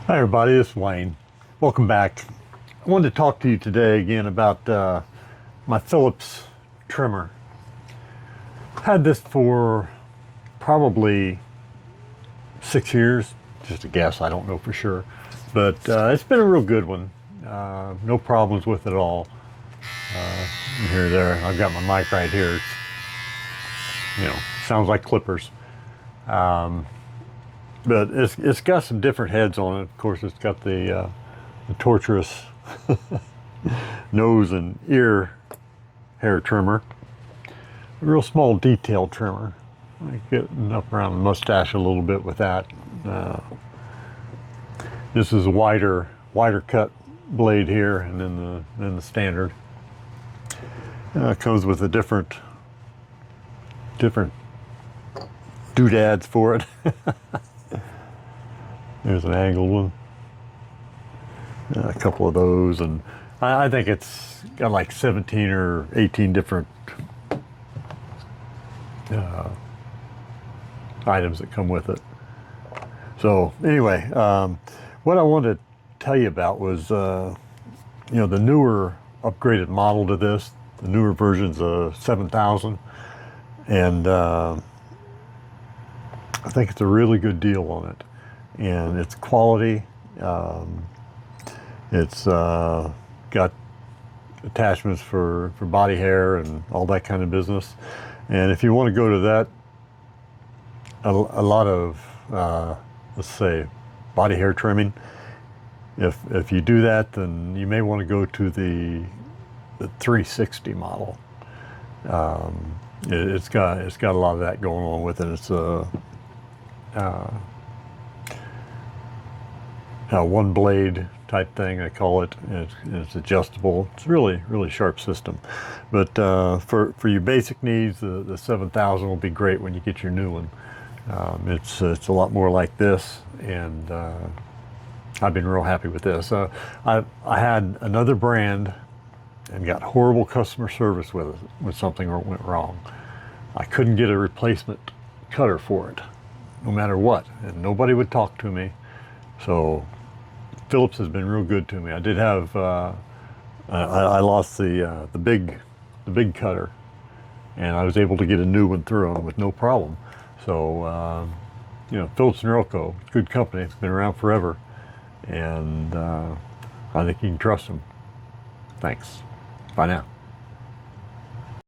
Hi everybody, this is Wayne. Welcome back. I wanted to talk to you today again about my Phillips trimmer. Had this for probably 6 years, just a guess, I don't know for sure. But it's been a real good one. No problems with it at all. Here, there, I've got my mic right here. It's, sounds like clippers. But it's got some different heads on it. Of course, it's got the torturous nose and ear hair trimmer. A real small detail trimmer. Getting up around the mustache a little bit with that. This is a wider cut blade here, and then the standard. It comes with a different doodads for it. There's an angled one, a couple of those, and I think it's got like 17 or 18 different items that come with it. So anyway, what I wanted to tell you about was, the newer upgraded model to this, the newer versions of 7000, and I think it's a really good deal on it. And it's quality. It's got attachments for body hair and all that kind of business. And if you want to go to that, a lot of let's say body hair trimming. If you do that, then you may want to go to the 360 model. It's got a lot of that going on with it. It's one blade type thing, I call it. It's adjustable. It's really sharp system. But for your basic needs, the 7000 will be great when you get your new one. It's a lot more like this, and I've been real happy with this. I had another brand and got horrible customer service with it when something went wrong. I couldn't get a replacement cutter for it, no matter what, and nobody would talk to me. So Phillips has been real good to me. I did have I lost the big cutter, and I was able to get a new one through them with no problem. So Phillips and Norelco, good company. It's been around forever, and I think you can trust them. Thanks. Bye now.